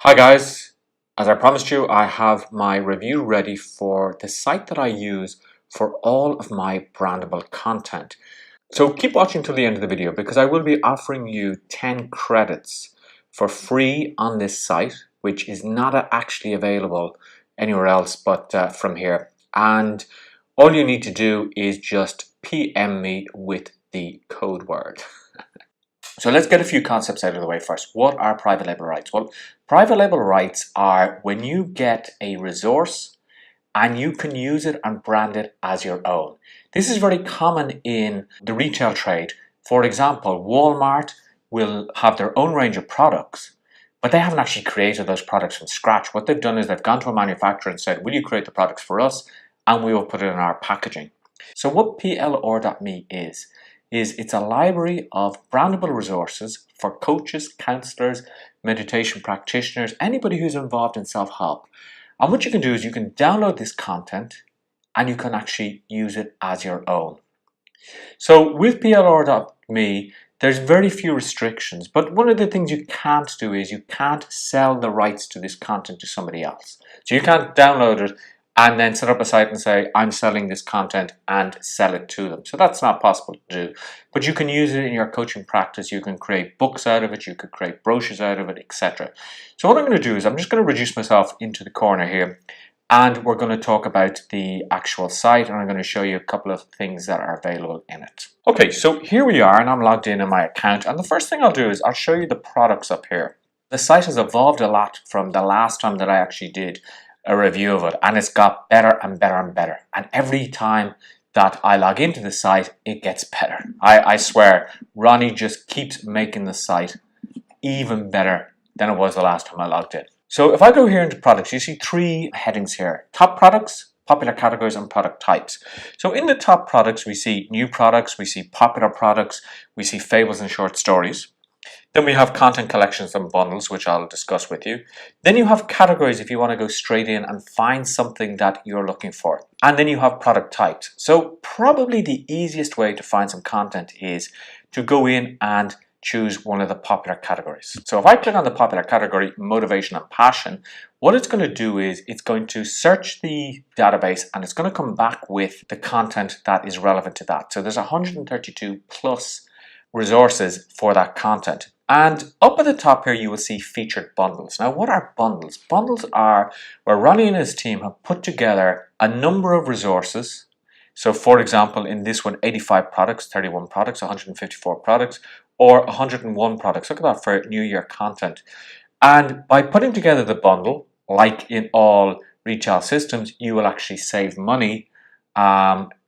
Hi guys, as I promised you, I have my review ready for the site that I use for all of my brandable content. So keep watching till the end of the video because I will be offering you 10 credits for free on this site, which is not actually available anywhere else but from here. And all you need to do is just PM me with the code word. So let's get a few concepts out of the way first. What are private label rights? Well, private label rights are when you get a resource and you can use it and brand it as your own. This is very common in the retail trade. For example, Walmart will have their own range of products, but they haven't actually created those products from scratch. What they've done is they've gone to a manufacturer and said, will you create the products for us? And we will put it in our packaging. So what plr.me is it's a library of brandable resources for coaches, counselors, meditation practitioners, anybody who's involved in self-help. And what you can do is you can download this content and you can actually use it as your own. So with plr.me, there's very few restrictions, but one of the things you can't do is you can't sell the rights to this content to somebody else. So you can't download it and then set up a site and say, I'm selling this content and sell it to them. So that's not possible to do. But you can use it in your coaching practice. You can create books out of it. You could create brochures out of it, etc. So what I'm going to do is I'm just going to reduce myself into the corner here. And we're going to talk about the actual site, and I'm going to show you a couple of things that are available in it. Okay, so here we are, and I'm logged in my account. And the first thing I'll do is I'll show you the products up here. The site has evolved a lot from the last time that I actually did a review of it, and it's got better and better and better. And every time that I log into the site, it gets better. I swear, Ronnie just keeps making the site even better than it was the last time I logged in. So if I go here into products, you see three headings here: top products, popular categories, and product types. So in the top products, we see new products, we see popular products, we see fables and short stories. Then we have content collections and bundles, which I'll discuss with you. Then you have categories if you want to go straight in and find something that you're looking for. And then you have product types. So probably the easiest way to find some content is to go in and choose one of the popular categories. So if I click on the popular category, motivation and passion, what it's going to do is it's going to search the database and it's going to come back with the content that is relevant to that. So there's 132 plus resources for that content. And up at the top here, you will see featured bundles. Now, what are bundles? Bundles are where Ronnie and his team have put together a number of resources. So for example, in this one, 85 products, 31 products, 154 products, or 101 products. Look at that for New Year content. And by putting together the bundle, like in all retail systems, you will actually save money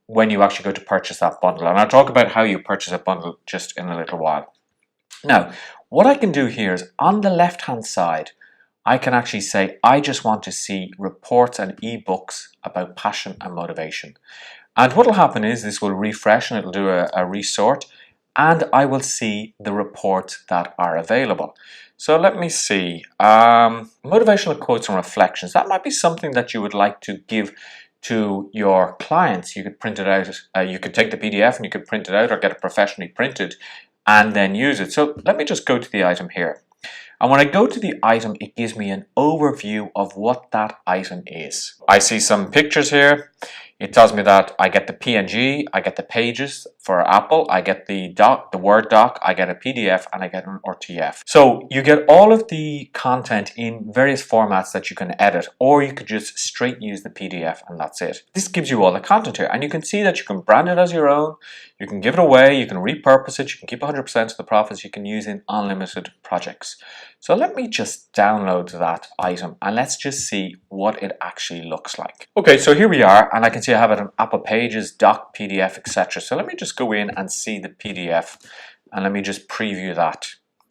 when you actually go to purchase that bundle. And I'll talk about how you purchase a bundle just in a little while. Now, what I can do here is on the left-hand side, I can actually say, I just want to see reports and ebooks about passion and motivation. And what will happen is this will refresh and it'll do a resort, and I will see the reports that are available. So let me see, motivational quotes and reflections. That might be something that you would like to give to your clients. You could print it out, you could take the PDF and you could print it out or get it professionally printed and then use it. So let me just go to the item here. And when I go to the item, it gives me an overview of what that item is. I see some pictures here. It tells me that I get the PNG, I get the pages for Apple, I get the doc, the Word doc, I get a PDF, and I get an RTF. So you get all of the content in various formats that you can edit, or you could just straight use the PDF and that's it. This gives you all the content here, and you can see that you can brand it as your own, you can give it away, you can repurpose it, you can keep 100% of the profits, you can use in unlimited projects. So let me just download that item and let's just see what it actually looks like. Okay, so here we are, and I can see I have it on Apple Pages, Doc, PDF, etc. So let me just go in and see the PDF, and let me just preview that.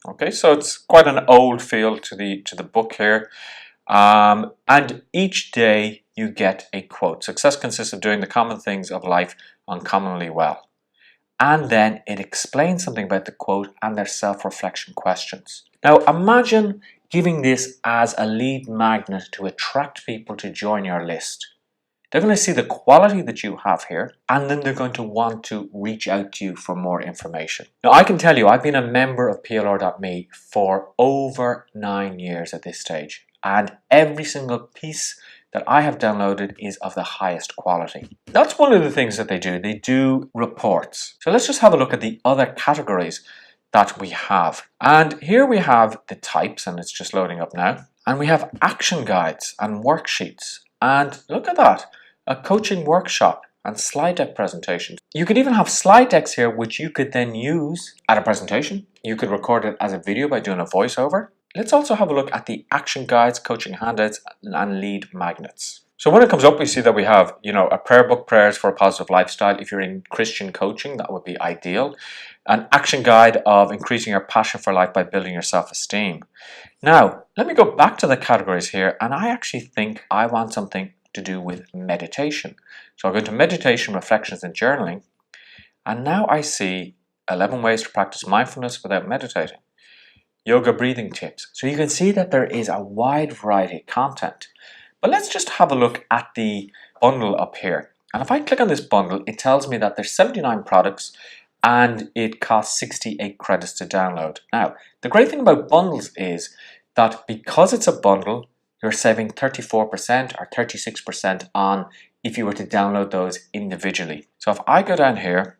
Okay, so it's quite an old feel to the book here, and each day you get a quote. Success consists of doing the common things of life uncommonly well. And then it explains something about the quote and their self-reflection questions. Now imagine giving this as a lead magnet to attract people to join your list. They're going to see the quality that you have here, and then they're going to want to reach out to you for more information. Now, I can tell you, I've been a member of PLR.me for over 9 years at this stage, and every single piece that I have downloaded is of the highest quality. That's one of the things that they do. They do reports. So let's just have a look at the other categories that we have. And here we have the types, and it's just loading up now. And we have action guides and worksheets. And look at that, a coaching workshop and slide deck presentations. You could even have slide decks here, which you could then use at a presentation. You could record it as a video by doing a voiceover. Let's also have a look at the action guides, coaching handouts, and lead magnets. So when it comes up, we see that we have, a prayer book, Prayers for a Positive Lifestyle. If you're in Christian coaching, that would be ideal. An action guide of increasing your passion for life by building your self-esteem. Now, let me go back to the categories here, and I actually think I want something to do with meditation. So I'll go into meditation, reflections, and journaling. And now I see 11 ways to practice mindfulness without meditating. Yoga breathing tips. So you can see that there is a wide variety of content. But let's just have a look at the bundle up here. And if I click on this bundle, it tells me that there's 79 products and it costs 68 credits to download. Now, the great thing about bundles is that because it's a bundle, you're saving 34% or 36% on if you were to download those individually. So if I go down here,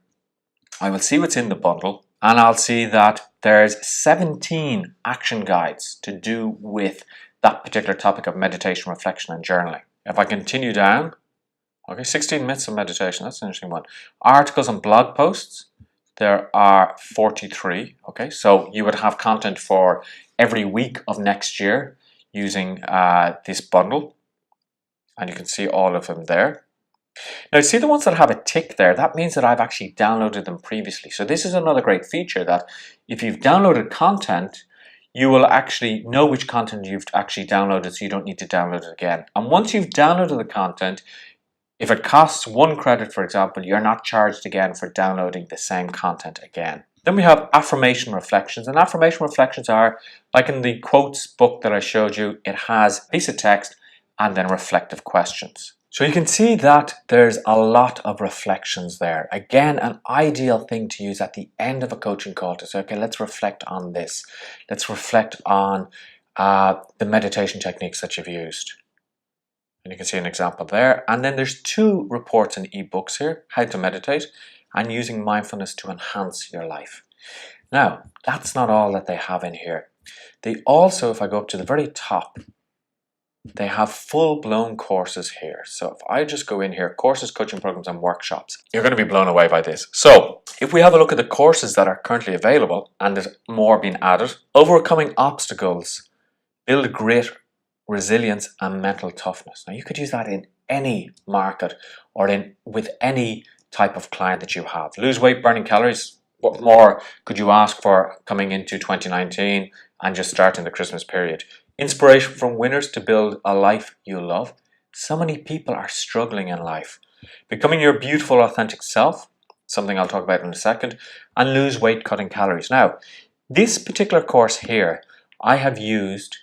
I will see what's in the bundle, and I'll see that there's 17 action guides to do with that particular topic of meditation, reflection, and journaling. If I continue down, okay, 16 minutes of meditation, that's an interesting one. Articles and blog posts, there are 43, okay, so you would have content for every week of next year using this bundle, and you can see all of them there. Now, see the ones that have a tick there, that means that I've actually downloaded them previously. So this is another great feature, that if you've downloaded content, you will actually know which content you've actually downloaded, so you don't need to download it again. And once you've downloaded the content, if it costs 1 credit, for example, you're not charged again for downloading the same content again. Then we have Affirmation Reflections, and Affirmation Reflections are, like in the quotes book that I showed you, it has a piece of text and then reflective questions. So you can see that there's a lot of reflections there. Again, an ideal thing to use at the end of a coaching call to say, okay, let's reflect on this. Let's reflect on the meditation techniques that you've used. And you can see an example there. And then there's 2 reports and ebooks here, How to Meditate and Using Mindfulness to Enhance Your Life. Now, that's not all that they have in here. They also, if I go up to the very top, they have full-blown courses here. So if I just go in here, courses, coaching programs, and workshops, you're going to be blown away by this. So if we have a look at the courses that are currently available, and there's more being added, Overcoming Obstacles, Build Grit, Resilience, and Mental Toughness. Now you could use that in any market or with any type of client that you have. Lose weight, burning calories. What more could you ask for coming into 2019 and just starting the Christmas period? Inspiration from winners to build a life you love. So many people are struggling in life. Becoming your beautiful, authentic self, something I'll talk about in a second, and lose weight, cutting calories. Now, this particular course here, I have used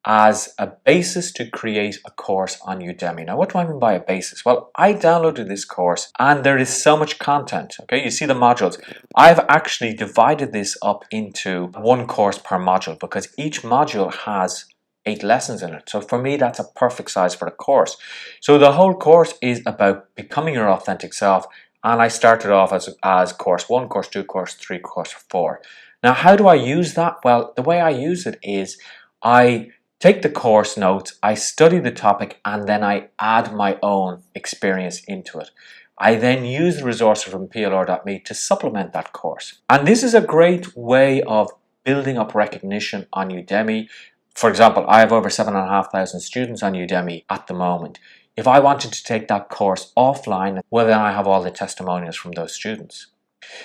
as a basis to create a course on Udemy. Now, what do I mean by a basis? Well, I downloaded this course and there is so much content, okay? You see the modules. I've actually divided this up into 1 course per module because each module has 8 lessons in it. So for me, that's a perfect size for a course. So the whole course is about becoming your authentic self. And I started off as course 1, course 2, course 3, course 4. Now, how do I use that? Well, the way I use it is I take the course notes, I study the topic, and then I add my own experience into it. I then use the resources from plr.me to supplement that course. And this is a great way of building up recognition on Udemy. For example, I have over 7,500 students on Udemy at the moment. If I wanted to take that course offline, well, then I have all the testimonials from those students.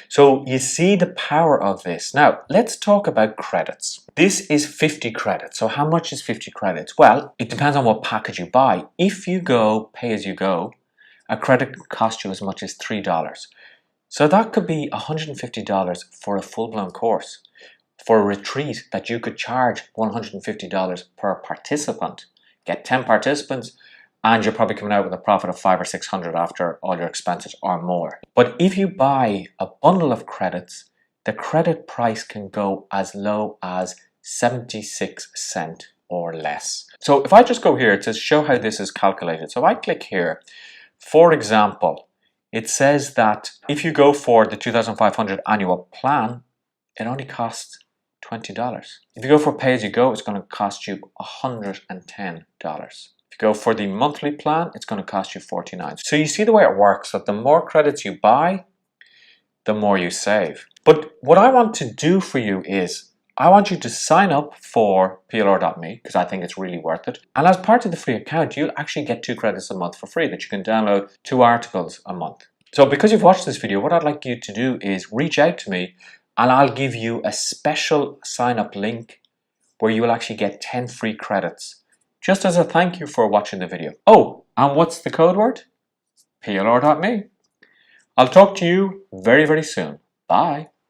So you see the power of this. Now, let's talk about credits. This is 50 credits. So how much is 50 credits? Well, it depends on what package you buy. If you go pay as you go, a credit can cost you as much as $3. So that could be $150 for a full-blown course. For a retreat that you could charge $150 per participant. Get 10 participants and you're probably coming out with a profit of 500 or 600 after all your expenses or more. But if you buy a bundle of credits, the credit price can go as low as 76 cents or less. So if I just go here to show how this is calculated, so I click here, for example, it says that if you go for the 2,500 annual plan, it only costs $20. If you go for pay-as-you-go, it's going to cost you $110. If you go for the monthly plan, it's going to cost you $49. So you see the way it works, that the more credits you buy, the more you save. But what I want to do for you is, I want you to sign up for plr.me because I think it's really worth it. And as part of the free account, you'll actually get 2 credits a month for free that you can download 2 articles a month. So because you've watched this video, what I'd like you to do is reach out to me and I'll give you a special sign up link where you will actually get 10 free credits just as a thank you for watching the video. Oh, and what's the code word? plr.me. I'll talk to you very, very soon. Bye.